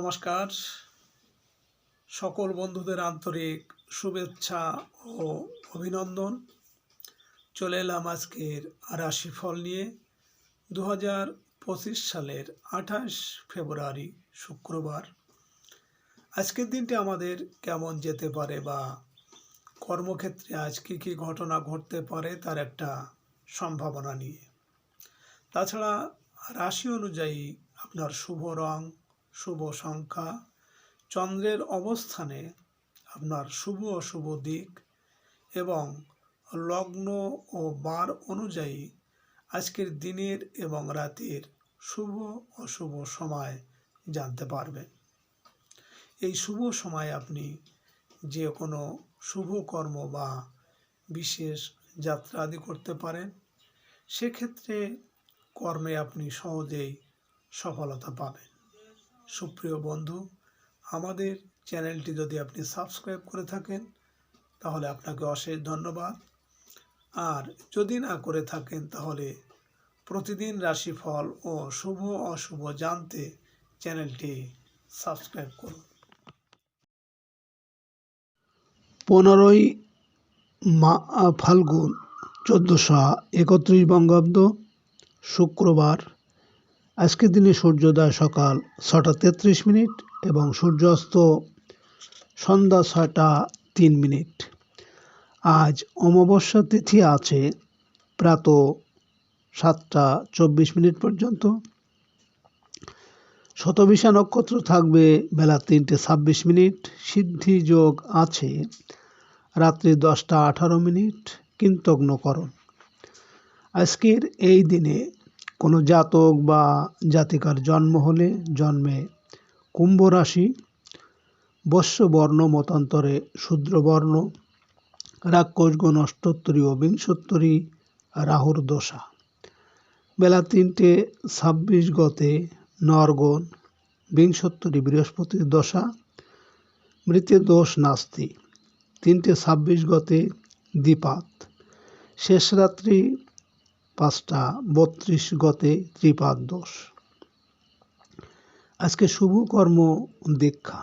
নমস্কার। সকল বন্ধুদের আন্তরিক শুভেচ্ছা ও অভিনন্দন। চলে এলাম আজকের রাশিফল নিয়ে। 2025 সালের 28 ফেব্রুয়ারি শুক্রবার। আজকের দিনটি আমাদের কেমন যেতে পারে বা কর্মক্ষেত্রে আজ কী ঘটনা ঘটতে পারে তার একটা সম্ভাবনা নিয়ে। তাছাড়া রাশি অনুযায়ী আপনার শুভ রং, শুভ সংখ্যা, চন্দ্রের অবস্থানে আপনার শুভ অশুভ দিক এবং লগ্ন ও বার অনুযায়ী আজকের দিনের এবং রাতের শুভ অশুভ সময় জানতে পারবেন। এই শুভ সময় আপনি যে কোনো শুভ কর্ম বা বিশেষ যাত্রা আদি করতে পারেন। সেক্ষেত্রে কর্মে আপনি সহজেই সফলতা পাবেন। সুপ্রিয় বন্ধু, আমাদের চ্যানেলটি যদি আপনি সাবস্ক্রাইব করে থাকেন তাহলে আপনাকে অশেষ ধন্যবাদ। আর যদি না করে থাকেন তাহলে প্রতিদিন রাশিফল ও শুভ অশুভ জানতে চ্যানেলটি সাবস্ক্রাইব করুন। 15ই ফাল্গুন 1431 বঙ্গাব্দ শুক্রবার। আজকের দিনে সূর্যোদয় সকাল 6টা 33 এবং সূর্যাস্ত সন্ধ্যা 6টা 3। আজ অমাবস্যা তিথি আছে প্রাত 7টা 24 পর্যন্ত। শতভিষা নক্ষত্র থাকবে বেলা 3টে 26। সিদ্ধি যোগ আছে রাত্রি 10টা 18। কিন্তগ্নকরণ। আজকের এই দিনে কোনো জাতক বা জাতিকার জন্ম হলে জন্মে কুম্ভ রাশি, বস্য বর্ণ মতান্তরে শূদ্রবর্ণ, রাক্ষসগণ অষ্টোত্তরী ও বিংশোত্তরী, রাহুর দশা। বেলা 3টে 26 গতে নরগণ, বিংশোত্তরী বৃহস্পতির দশা, মৃতের দোষ নাস্তি। 3টে 26 গতে দ্বিপাত, শেষ রাত্রি 5টা 32 গতে ত্রিপাদ দোষ। আজকে শুভ কর্ম দীক্ষা।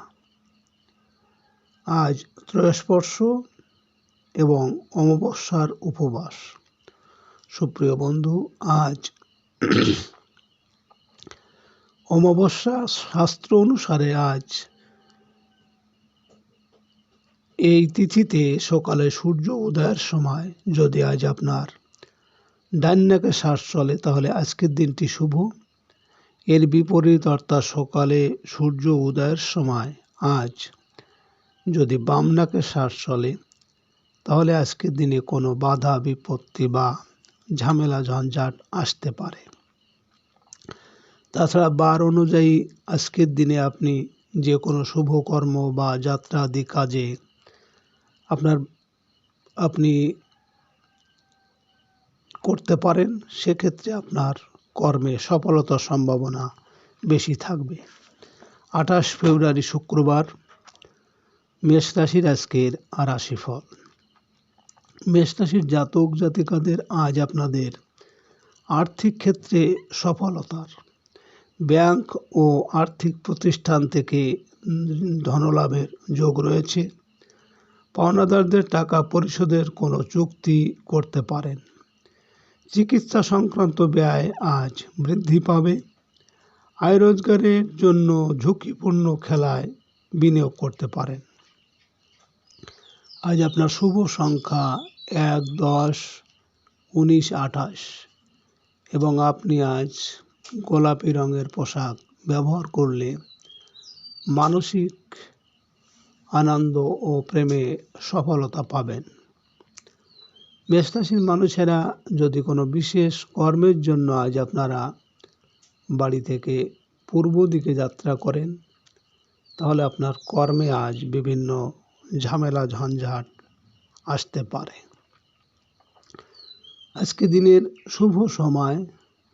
আজ ত্রয়োস্পর্শ এবং অমাবস্যার উপবাস। সুপ্রিয় বন্ধু, আজ অমাবস্যা। শাস্ত্র অনুসারে আজ এই তিথিতে সকালে সূর্য উদয়ের সময় যদি আজ আপনার ডান নাকে শ্বাস চলে তাহলে আজকের দিনটি শুভ। এর বিপরীত অর্থাৎ সকালে সূর্য উদয়ের সময় আজ যদি বাম নাকে শ্বাস চলে তাহলে আজকের দিনে কোনো বাধা বিপত্তি বা ঝামেলা ঝঞ্ঝাট আসতে পারে। তাছাড়া বার অনুযায়ী আজকের দিনে আপনি যে কোনো শুভ কর্ম বা যাত্রা আদি কাজে আপনি করতে পারেন। সেক্ষেত্রে আপনার কর্মে সফলতার সম্ভাবনা বেশি থাকবে। 28 ফেব্রুয়ারি শুক্রবার। মেষ রাশির আজকের রাশিফল। মেষ রাশির জাতক জাতিকাদের আজ আপনাদের আর্থিক ক্ষেত্রে সফলতার, ব্যাংক ও আর্থিক প্রতিষ্ঠান থেকে ধনলাভের যোগ রয়েছে। পাওনাদারদের টাকা পরিশোধের কোনো চুক্তি করতে পারেন। চিকিৎসা সংক্রান্ত ব্যয় আজ বৃদ্ধি পাবে। আয় রোজগারের জন্য ঝুঁকিপূর্ণ খেলায় বিনিয়োগ করতে পারেন। আজ আপনার শুভ সংখ্যা 1, 10, 19, 28 এবং আপনি আজ গোলাপি রঙের পোশাক ব্যবহার করলে মানসিক আনন্দ ও প্রেমে সফলতা পাবেন। মেষ রাশির মানুষেরা যদি কোনো বিশেষ কর্মের জন্য আজ আপনারা বাড়ি থেকে পূর্ব দিকে যাত্রা করেন তাহলে আপনার কর্মে আজ বিভিন্ন ঝামেলা ঝঞ্ঝাট আসতে পারে। আজকে দিনের শুভ সময়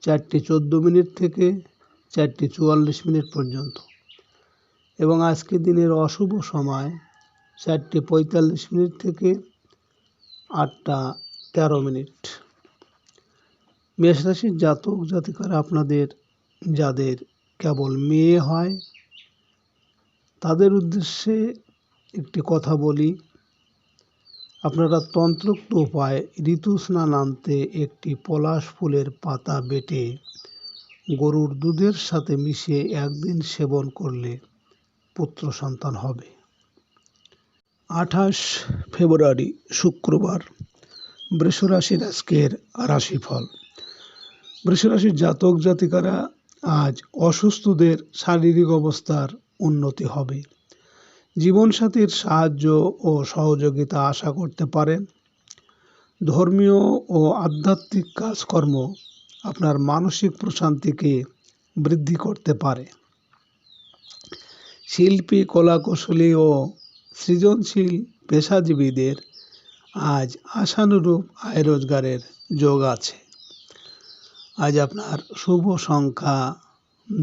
4টে 14 থেকে 4টে 44 পর্যন্ত এবং আজকে দিনের অশুভ সময় 4টে 45 থেকে 8টা 13। মেষ রাশির জাতক জাতিকারা আপনাদের যাদের কেবল মেয়ে হয় তাদের উদ্দেশ্যে একটি কথা বলি, আপনারা তন্ত্রোক্ত উপায়ে ঋতু স্নান আনতে একটি পলাশ ফুলের পাতা বেটে গরুর দুধের সাথে মিশিয়ে একদিন সেবন করলে পুত্র সন্তান হবে। 28 ফেব্রুয়ারি শুক্রবার, বৃষরাশির আজকের রাশিফল। বৃষরাশির জাতক জাতিকারা আজ অসুস্থদের শারীরিক অবস্থার উন্নতি হবে। জীবনসাথীর সাহায্য ও সহযোগিতা আশা করতে পারেন। ধর্মীয় ও আধ্যাত্মিক কাজকর্ম আপনার মানসিক প্রশান্তিকে বৃদ্ধি করতে পারে। শিল্পী, কলাকুশলী ও সৃজনশীল পেশাজীবীদের আজ আশানুরূপ আয় রোজগারের যোগ আছে। আজ আপনার শুভ সংখ্যা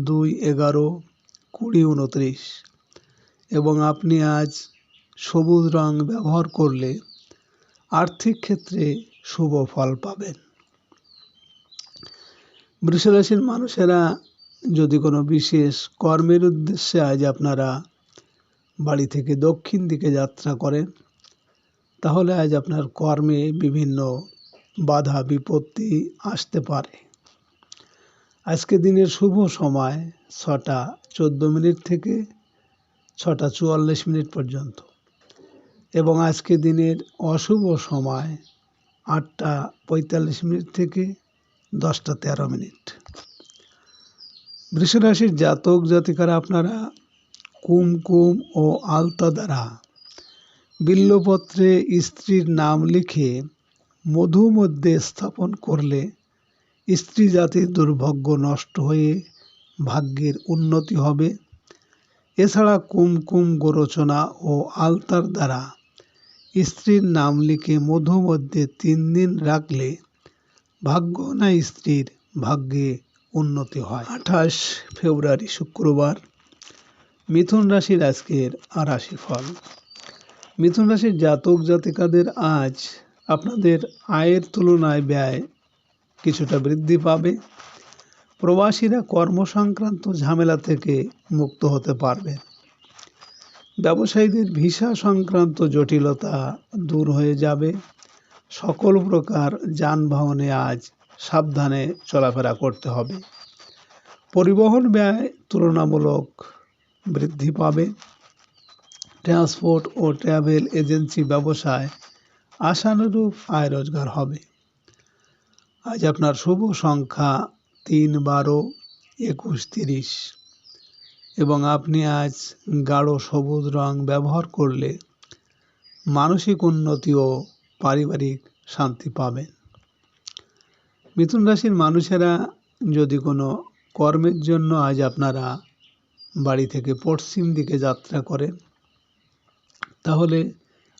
2, 11, 20, 29 এবং আপনি আজ সবুজ রং ব্যবহার করলে আর্থিক ক্ষেত্রে শুভ ফল পাবেন। বৃষরাশির মানুষেরা যদি কোনো বিশেষ কর্মের উদ্দেশ্যে আজ আপনারা বাড়ি থেকে দক্ষিণ দিকে যাত্রা করেন, তাহলে আজ আপনার কর্মে বিভিন্ন বাধা বিপত্তি আসতে পারে। আজকে দিনের শুভ সময় 6টা 14 থেকে 6টা 44 পর্যন্ত এবং আজকে দিনের অশুভ সময় 8টা 45 থেকে 10টা 13। বৃষরাশির জাতক জাতিকারা আপনারা কুমকুম ও আলতা দ্বারা বিল্বপত্রে স্ত্রীর নাম লিখে মধু মধ্যে স্থাপন করলে স্ত্রী জাতির দুর্ভাগ্য নষ্ট হয়ে ভাগ্যের উন্নতি হবে। এছাড়া কুমকুম গোরচনা ও আলতার দ্বারা স্ত্রীর নাম লিখে মধু মধ্যে 3 দিন রাখলে ভাগ্যবানা স্ত্রীর ভাগ্যে উন্নতি হয়। 28 ফেব্রুয়ারি শুক্রবার, মিথুন রাশির আজকের রাশিফল। মিথুন রাশির জাতক জাতিকাদের আজ আপনাদের আয়ের তুলনায় ব্যয় কিছুটা বৃদ্ধি পাবে। প্রবাসীরা কর্মসংক্রান্ত ঝামেলা থেকে মুক্ত হতে পারবেন। ব্যবসায়ীদের ভিসা সংক্রান্ত জটিলতা দূর হয়ে যাবে। সকল প্রকার যানবাহনে আজ সাবধানে চলাফেরা করতে হবে। পরিবহন ব্যয় তুলনামূলক বৃদ্ধি পাবে। ট্রান্সপোর্ট ও ট্রাভেল এজেন্সি ব্যবসায় আশানুরূপ আয় রোজগার হবে। আজ আপনার শুভ সংখ্যা 3, 12, 21, 30 এবং আপনি আজ গাঢ় সবুজ রং ব্যবহার করলে মানসিক উন্নতি ও পারিবারিক শান্তি পাবেন। মিথুন রাশির মানুষেরা যদি কোনো কর্মের জন্য আজ আপনারা বাড়ি থেকে পশ্চিম দিকে যাত্রা করেন, তাহলে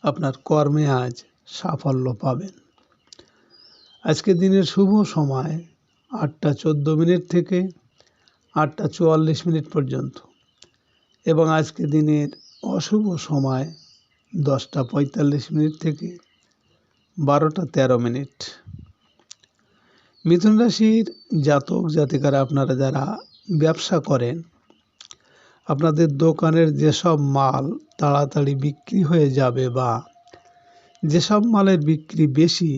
আপনার কর্মে আজ সাফল্য পাবেন। আজকে দিনের শুভ সময় 8টা 14 থেকে 8টা 44 পর্যন্ত এবং আজকে দিনের অশুভ সময় 10টা 45 থেকে 12টা 13। মিথুন রাশির জাতক জাতিকারা আপনারা যারা ব্যবসা করেন, আপনাদের দোকানের যেসব মাল তাড়াতাড়ি বিক্রি হয়ে যাবে বা যেসব মালের বিক্রি বেশি,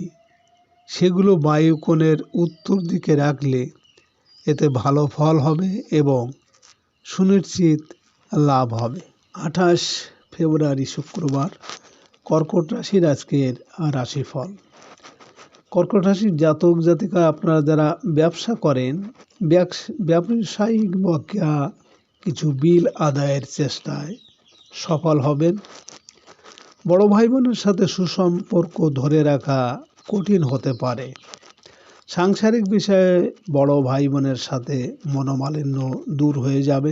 সেগুলো বায়ুকোণের উত্তর দিকে রাখলে এতে ভালো ফল হবে এবং সুনিশ্চিত লাভ হবে। 28 ফেব্রুয়ারি শুক্রবার, কর্কট রাশির আজকের রাশিফল। কর্কট রাশির জাতক জাতিকা আপনারা যারা ব্যবসা করেন, ব্যবসায়িক বকেয়া কিছু বিল আদায়ের চেষ্টায় সফল হবেন। বড় ভাই বোনের সাথে সুসম্পর্ক ধরে রাখা কঠিন হতে পারে। সাংসারিক বিষয়ে বড় ভাই বোনের সাথে মনোমালিন্য দূর হয়ে যাবে।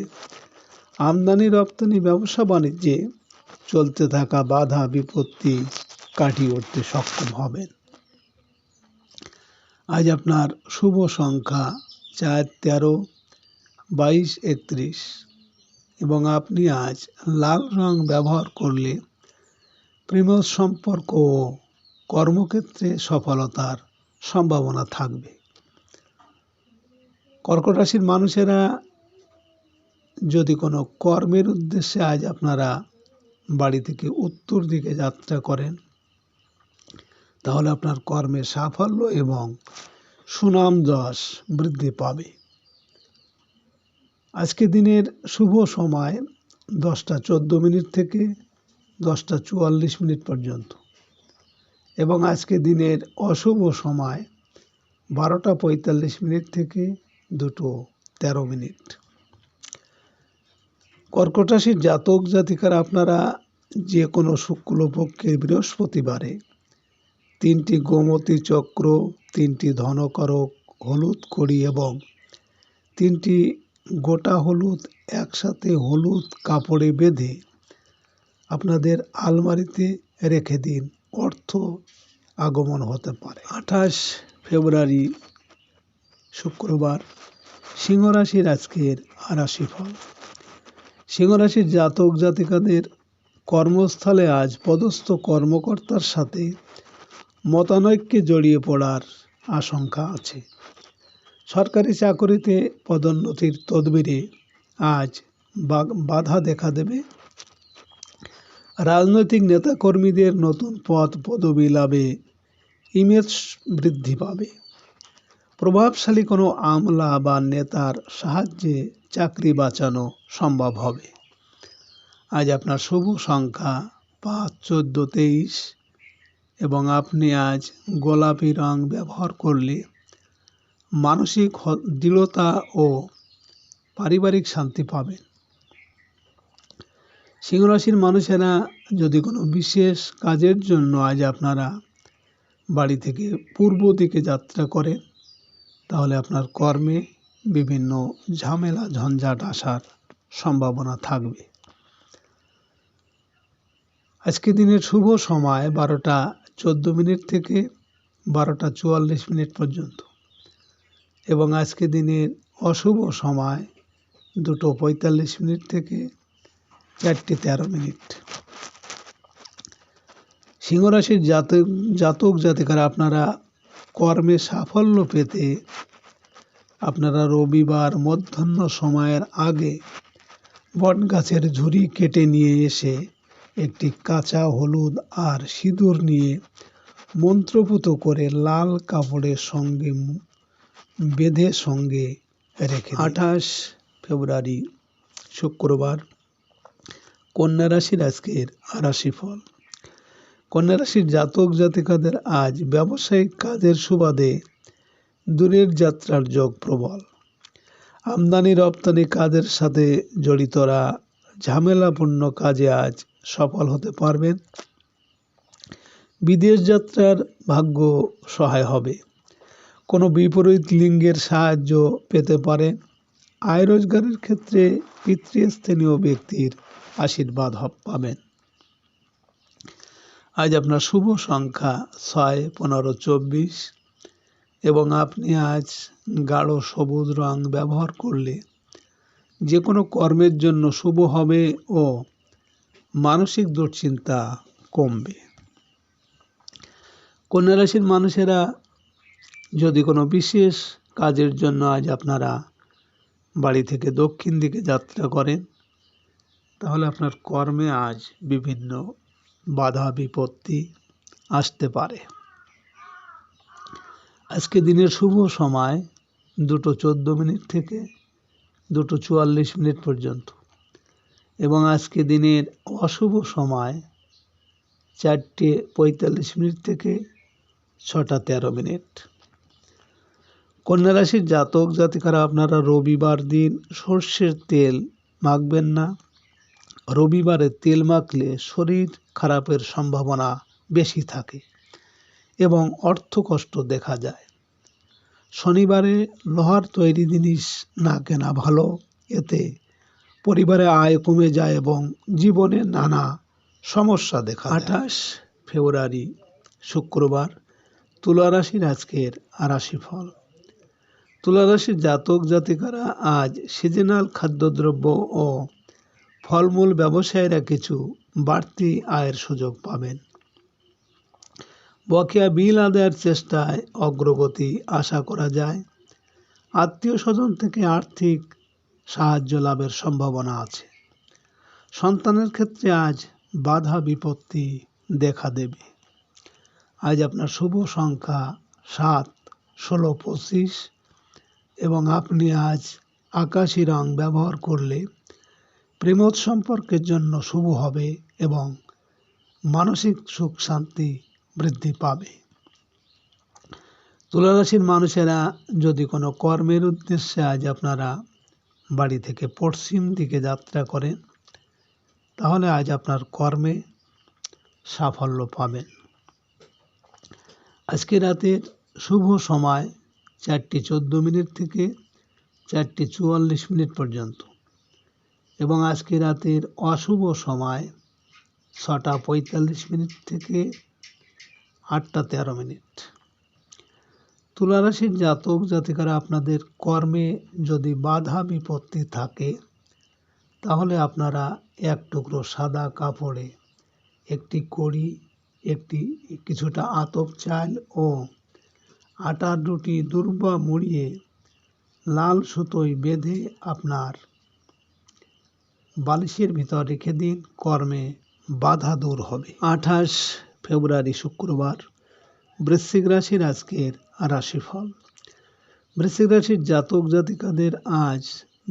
আমদানি রপ্তানি ব্যবসা বাণিজ্যে চলতে থাকা বাধা বিপত্তি কাটিয়ে উঠতে সক্ষম হবেন। আজ আপনার শুভ সংখ্যা 4, 13, 22, 31 এবং আপনি আজ লাল রং ব্যবহার করলে প্রেম সম্পর্ক ও কর্মক্ষেত্রে সফলতার সম্ভাবনা থাকবে। কর্কট রাশির মানুষেরা যদি কোনো কর্মের উদ্দেশ্যে আজ আপনারা বাড়ি থেকে উত্তর দিকে যাত্রা করেন, তাহলে আপনার কর্মের সাফল্য এবং সুনাম যশ বৃদ্ধি পাবে। আজকে দিনের শুভ সময় 10:14 থেকে 10:44 পর্যন্ত এবং আজকে দিনের অশুভ সময় 12:45 থেকে 2:13। কর্কট রাশির জাতক জাতিকারা আপনারা যে কোনো শুক্লপক্ষের বৃহস্পতিবারে 3টি গোমতী চক্র, 3টি ধনকরক হলুদ কড়ি এবং 3টি গোটা হলুদ একসাথে হলুদ কাপড়ে বেঁধে আপনাদের আলমারিতে রেখে দিন, অর্থ আগমন হতে পারে। 28 ফেব্রুয়ারি শুক্রবার, সিংহ রাশির আজকের রাশিফল। সিংহ রাশির জাতক জাতিকাদের কর্মস্থলে আজ পদস্থ কর্মকর্তার সাথে মতানৈক্যে জড়িয়ে পড়ার আশঙ্কা আছে। সরকারি চাকরিতে পদোন্নতির তদবিরে আজ বাধা দেখা দেবে। রাজনৈতিক নেতাকর্মীদের নতুন পদ পদবি লাভে ইমেজ বৃদ্ধি পাবে। প্রভাবশালী কোনো আমলা বা নেতার সাহায্যে চাকরি বাঁচানো সম্ভব হবে। আজ আপনার শুভ সংখ্যা 5, 14, 23 এবং আপনি আজ গোলাপি রং ব্যবহার করলে মানসিক দৃঢ়তা ও পারিবারিক শান্তি পাবেন। সিংহ রাশির মানুষেরা যদি কোনো বিশেষ কাজের জন্য আজ আপনারা বাড়ি থেকে পূর্ব দিকে যাত্রা করেন, তাহলে আপনার কর্মে বিভিন্ন ঝামেলা ঝঞ্ঝাট আসার সম্ভাবনা থাকবে। আজকে দিনের শুভ সময় 12:14 থেকে 12:44 পর্যন্ত এবং আজকে দিনের অশুভ সময় 2:45 থেকে 4:13। সিংহ রাশির জাতক জাতিকারা আপনারা কর্মে সাফল্য পেতে আপনারা রবিবার মধ্যাহ্ন সময়ের আগে বট গাছের ঝুড়ি কেটে নিয়ে এসে একটি কাঁচা হলুদ আর সিঁদুর নিয়ে মন্ত্রপুত করে লাল কাপড়ের সঙ্গে বেঁধে সঙ্গে রেখে। 28 ফেব্রুয়ারি শুক্রবার, কন্যা রাশির আজকের রাশিফল। কন্যা রাশির জাতক জাতিকাদের আজ ব্যবসায়িক কাজের সুবাদে দূরের যাত্রার যোগ প্রবল। আমদানি রপ্তানি কাজের সাথে জড়িতরা ঝামেলাপূর্ণ কাজে আজ সফল হতে পারবেন। বিদেশ যাত্রার ভাগ্য সহায় হবে। কোনো বিপরীত লিঙ্গের সাহায্য পেতে পারেন। আয় রোজগারের ক্ষেত্রে পিতৃস্থানীয় ব্যক্তির আশীর্বাদ পাবেন। আজ আপনার শুভ সংখ্যা 6, 15, 24 এবং আপনি আজ গাঢ় সবুজ রং ব্যবহার করলে যে কোনো কর্মের জন্য শুভ হবে ও মানসিক দুশ্চিন্তা কমবে। কন্যা রাশির মানুষেরা যদি কোনো বিশেষ কাজের জন্য আজ আপনারা বাড়ি থেকে দক্ষিণ দিকে যাত্রা করেন, তাহলে আপনার কর্মে আজ বিভিন্ন বাধা বিপত্তি আসতে পারে। আজকে দিনের শুভ সময় 2:14 থেকে 2:44 পর্যন্ত এবং আজকে দিনের অশুভ সময় 4:45 থেকে 6:13। কন্যা রাশির জাতক জাতিকারা আপনারা রবিবার দিন সর্ষের তেল মাখবেন না। রবিবারে তেল মাখলে শরীর খারাপের সম্ভাবনা বেশি থাকে এবং অর্থকষ্ট দেখা যায়। শনিবারে লোহার তৈরি জিনিস না কেনা ভালো, এতে পরিবারে আয় কমে যায় এবং জীবনে নানা সমস্যা দেখা দেয়। 28 ফেব্রুয়ারি শুক্রবার, তুলা রাশির আজকের রাশিফল। তুলা রাশির জাতক জাতিকারা আজ সিজনাল খাদ্যদ্রব্য ও ফলমূল ব্যবসায়ীরা কিছু বাড়তি আয়ের সুযোগ পাবেন। বকেয়া বিল আদায়ের চেষ্টায় অগ্রগতি আশা করা যায়। আত্মীয় স্বজন থেকে আর্থিক সাহায্য লাভের সম্ভাবনা আছে। সন্তানের ক্ষেত্রে আজ বাধা বিপত্তি দেখা দেবে। আজ আপনার শুভ সংখ্যা 7, 16, 25 এবং আপনি আজ আকাশি রং ব্যবহার করলে প্রেমোদ সম্পর্কের জন্য শুভ হবে এবং মানসিক সুখ শান্তি বৃদ্ধি পাবে। তুলা রাশির মানুষেরা যদি কোনো কর্মের উদ্দেশ্যে আজ আপনারা বাড়ি থেকে পশ্চিম দিকে যাত্রা করেন, তাহলে আজ আপনার কর্মে সাফল্য পাবেন। আজকে রাতের শুভ সময় 4:14 থেকে 4:44 পর্যন্ত এবং আজকে রাতের অশুভ সময় 6:45 থেকে 8:13। তুলা রাশির জাতক জাতিকারা আপনাদের কর্মে যদি বাধা বিপত্তি থাকে, তাহলে আপনারা এক টুকরো সাদা কাপড়ে একটি কড়ি, কিছুটা আতপ চাল ও আটার রুটি দুর্বা মুড়িয়ে লাল সুতোয় বেঁধে আপনার বালিশের ভিতর রেখে দিন, কর্মে বাধা দূর হবে। 28 ফেব্রুয়ারি শুক্রবার বৃশ্চিক রাশির আজকের রাশিফল। বৃশ্চিক রাশির জাতক জাতিকাদের আজ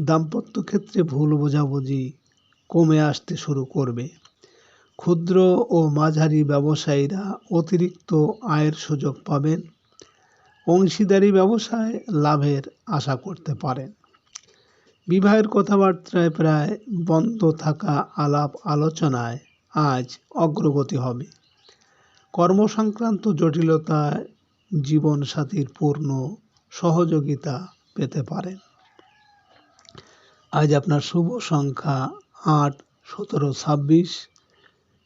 দাম্পত্য ক্ষেত্রে ভুল বোঝাবুঝি কমে আসতে শুরু করবে। ক্ষুদ্র ও মাঝারি ব্যবসায়ীরা অতিরিক্ত আয়ের সুযোগ পাবেন। অংশীদারি ব্যবসায় লাভের আশা করতে পারেন। বিবাহের কথাবার্তায় প্রায় বন্ধ থাকা আলাপ আলোচনায় আজ অগ্রগতি হবে। কর্মসংক্রান্ত জটিলতায় জীবনসাথীর পূর্ণ সহযোগিতা পেতে পারেন। আজ আপনার শুভ সংখ্যা 8, 17, 26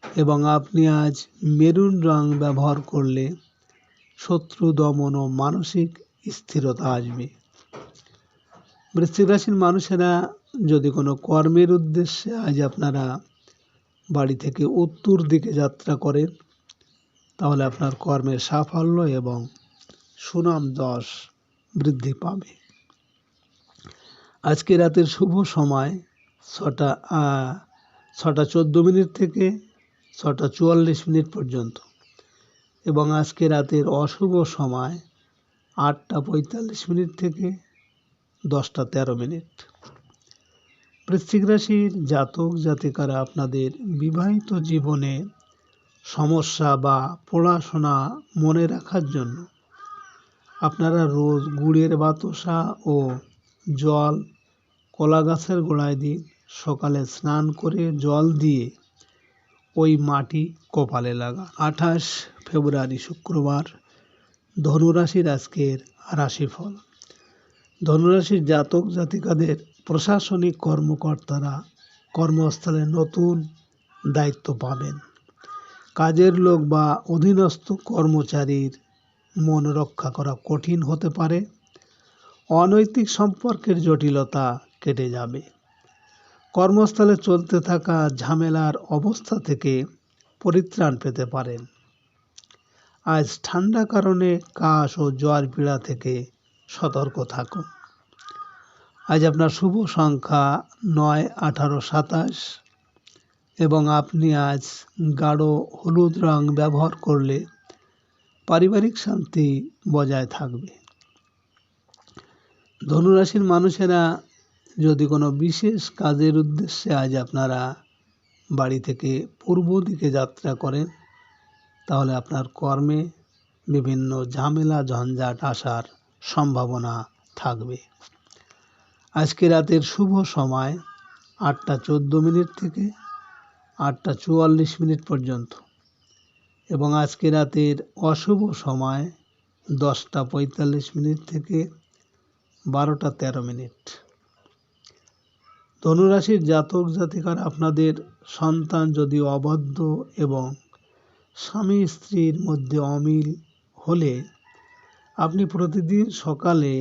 এবং আপনি আজ মেরুন রং ব্যবহার করলে শত্রু দমন ও মানসিক স্থিরতা আসবে। বৃশ্চিক রাশির মানুষেরা যদি কোনো কর্মের উদ্দেশ্যে আজ আপনারা বাড়ি থেকে উত্তর দিকে যাত্রা করেন, তাহলে আপনার কর্মের সাফল্য এবং সুনাম যশ বৃদ্ধি পাবে। আজকে রাতের শুভ সময় 6:14 থেকে 6:44 পর্যন্ত এবং আজকে রাতের অশুভ সময় 8:45 থেকে 10:13। বৃশ্চিক রাশির জাতক জাতিকারা আপনাদের বিবাহিত জীবনে সমস্যা বা পড়াশোনা মনে রাখার জন্য আপনারা রোজ গুড়ের বাতাসা ও জল কলা গাছের গোড়ায় দিন। সকালে স্নান করে জল দিয়ে ওই মাটি কপালে লাগান। 28 ফেব্রুয়ারি শুক্রবার ধনুরাশির আজকের রাশিফল। ধনুরাশির জাতক জাতিকাদের প্রশাসনিক কর্মকর্তারা কর্মস্থলে নতুন দায়িত্ব পাবেন। কাজের লোক বা অধীনস্থ কর্মচারীর মন রক্ষা করা কঠিন হতে পারে। অনৈতিক সম্পর্কের জটিলতা কেটে যাবে। কর্মস্থলে চলতে থাকা ঝামেলার অবস্থা থেকে পরিত্রাণ পেতে পারেন। আজ ঠান্ডা কারণে কাশ ও জ্বর পীড়া থেকে সতর্ক থাকুন। আজ আপনার শুভ সংখ্যা 9, 18, 27 এবং আপনি আজ গাঢ় হলুদ রং ব্যবহার করলে পারিবারিক শান্তি বজায় থাকবে। ধনুরাশির মানুষেরা যদি কোনো বিশেষ কাজের উদ্দেশ্যে আজ আপনারা বাড়ি থেকে পূর্ব দিকে যাত্রা করেন, তাহলে আপনার কর্মে বিভিন্ন ঝামেলা ঝঞ্ঝাট আসার সম্ভাবনা থাকবে। আজকে রাতের শুভ সময় 8:14 থেকে 8:44 পর্যন্ত এবং আজকে রাতের অশুভ সময় 10:45 থেকে 12:13। ধনুরাশির জাতক জাতিকারা আপনাদের সন্তান যদি অবাধ্য এবং স্বামী স্ত্রীর মধ্যে অমিল হলে আপনি প্রতিদিন সকালে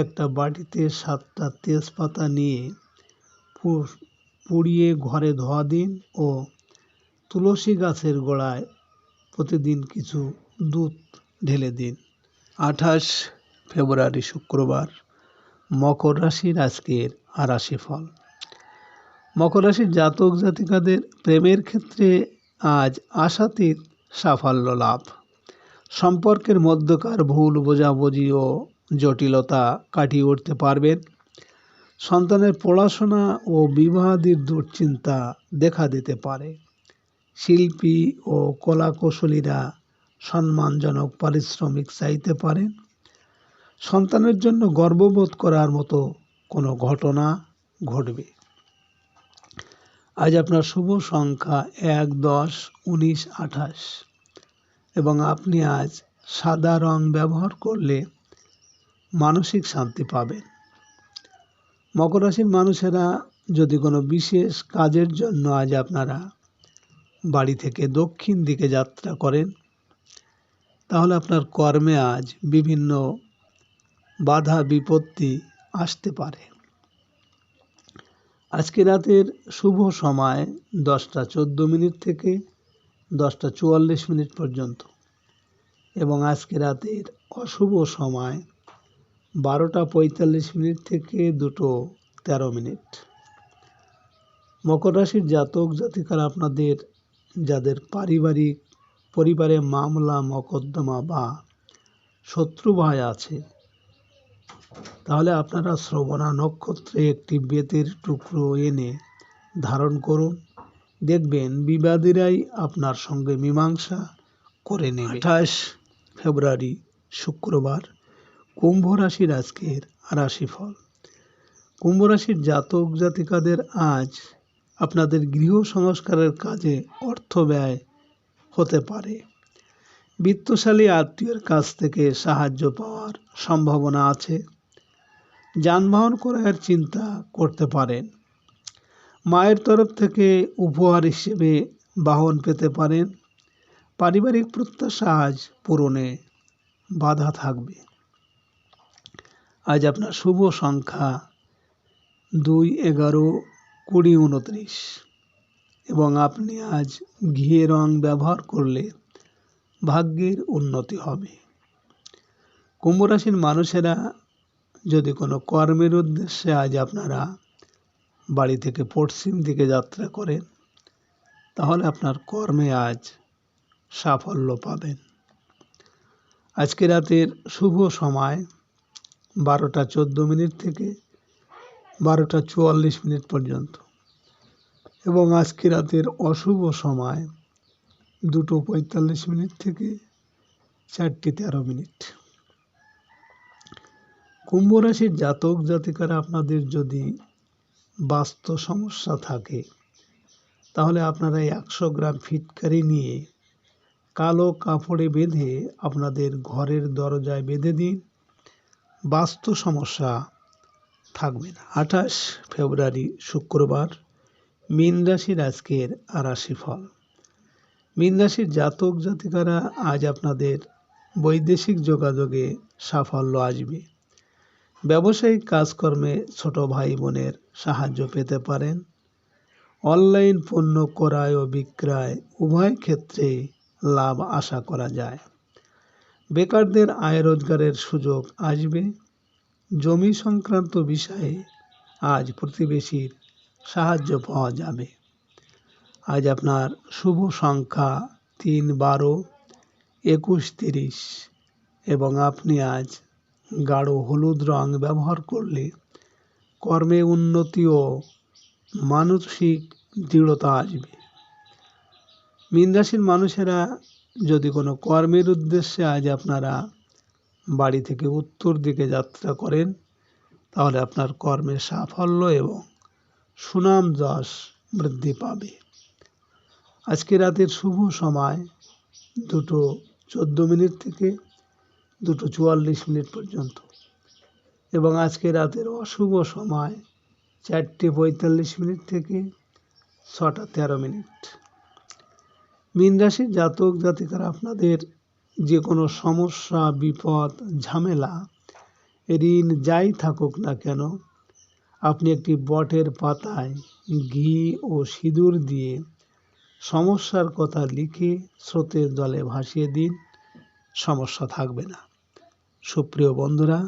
একটা বাটিতে 7টা তেজপাতা নিয়ে পুড়িয়ে ঘরে ধোয়া দিন ও তুলসী গাছের গোড়ায় প্রতিদিন কিছু দুধ ঢেলে দিন। 28 ফেব্রুয়ারি শুক্রবার মকর রাশির আজকের আর রাশিফল। মকর রাশির জাতক জাতিকাদের প্রেমের ক্ষেত্রে আজ আশাতীত সাফল্য লাভ। সম্পর্কের মধ্যকার ভুল বোঝাবুঝি ও জটিলতা কাটিয়ে উঠতে পারবেন। সন্তানের পড়াশোনা ও বিবাহাদির দুশ্চিন্তা দেখা দিতে পারে। শিল্পী ও কলাকুশলীরা সম্মানজনক পারিশ্রমিক চাইতে পারেন। সন্তানের জন্য গর্ববোধ করার মতো কোনো ঘটনা ঘটবে। আজ আপনার শুভ সংখ্যা 1, 10, 19, 28 এবং আপনি আজ সাদা রং ব্যবহার করলে মানসিক শান্তি পাবেন। মকর রাশির মানুষেরা যদি কোনো বিশেষ কাজের জন্য আজ আপনারা বাড়ি থেকে দক্ষিণ দিকে যাত্রা করেন, তাহলে আপনার কর্মে আজ বিভিন্ন বাধা বিপত্তি আসতে পারে। আজকে রাতের শুভ সময় 10টা 14 থেকে 10টা 44 পর্যন্ত এবং আজকে রাতের অশুভ সময় 12টা 45 থেকে 2টো 13। মকর রাশির জাতক জাতিকারা আপনাদের যাদের পরিবারে মামলা মকদ্দমা বা শত্রু ভয় আছে, তাহলে আপনারা শ্রবণা নক্ষত্রে একটি বেতের টুকরো এনে ধারণ করুন। দেখবেন বিবাদীরাই আপনার সঙ্গে মীমাংসা করে নেবে। 28 ফেব্রুয়ারি শুক্রবার, কুম্ভ রাশির আজকের রাশিফল। কুম্ভ রাশির জাতক জাতিকাদের আজ আপনাদের গৃহ সংস্কারের কাজে অর্থ ব্যয় হতে পারে। বিত্তশালী আত্মীয়ের কাছ থেকে সাহায্য পাওয়ার সম্ভাবনা আছে। যানবাহন ক্রয়ের চিন্তা করতে পারেন। মায়ের তরফ থেকে উপহার হিসেবে বাহন পেতে পারেন। পারিবারিক প্রত্যাশা আজ পূরণে বাধা থাকবে। আজ আপনার শুভ সংখ্যা 2, 11, 20, 29 এবং আপনি আজ ঘিয়ে রং ব্যবহার করলে ভাগ্যের উন্নতি হবে। কুম্ভ রাশির মানুষেরা যদি কোনো কর্মের উদ্দেশ্যে আজ আপনারা বাড়ি থেকে পশ্চিম দিকে যাত্রা করেন, তাহলে আপনার কর্মে আজ সাফল্য পাবেন। আজকে রাতের শুভ সময় 12টা 14 থেকে 12টা 44 পর্যন্ত এবং আজকে রাতের অশুভ সময় 2টো 45 থেকে 4টে 13। কুম্ভ রাশির জাতক জাতিকারা আপনাদের যদি বাস্তু সমস্যা থাকে, তাহলে আপনারা 100 গ্রাম ফিটকারি নিয়ে কালো কাপড়ে বেঁধে আপনাদের ঘরের দরজায় বেঁধে দিন। বাস্তু সমস্যা থাকবে না। 28 ফেব্রুয়ারি শুক্রবার, মীন রাশির আজকের রাশিফল। মীন রাশির জাতক জাতিকারা আজ আপনাদের বৈদেশিক যোগাযোগে সাফল্য আসবে। ব্যবসায়িক কাজকর্মে ছোট ভাই বোনের সাহায্য পেতে পারেন। অনলাইন পণ্য ক্রয় ও বিক্রয় উভয় ক্ষেত্রে লাভ আশা করা যায়। বেকারদের আয় রোজগারের সুযোগ আসবে। জমি সংক্রান্ত বিষয়ে আজ প্রতিবেশীর সাহায্য পাওয়া যাবে। আজ আপনার শুভ সংখ্যা 3, 12, 21, 30 এবং আপনি আজ গাঢ় হলুদ রং ব্যবহার করলে কর্মে উন্নতি ও মানসিক দৃঢ়তা আসবে। মীন রাশির মানুষেরা যদি কোনো কর্মের উদ্দেশ্যে আজ আপনারা বাড়ি থেকে উত্তর দিকে যাত্রা করেন, তাহলে আপনার কর্মে সাফল্য এবং সুনাম যশ বৃদ্ধি পাবে। আজকে রাতের শুভ সময় 2টো 14 থেকে 2টো 44 পর্যন্ত এবং আজকে রাতের অশুভ সময় 4টে 45 থেকে 6টা 13। মীন রাশির জাতক জাতিকারা আপনাদের যে কোনো সমস্যা, বিপদ, ঝামেলা, ঋণ যাই থাকুক না কেন, আপনি একটি বটের পাতায় ঘি ও সিঁদুর দিয়ে সমস্যার কথা লিখে স্রোতের জলে ভাসিয়ে দিন। সমস্যা থাকবে না। সুপ্রিয় বন্ধুরা,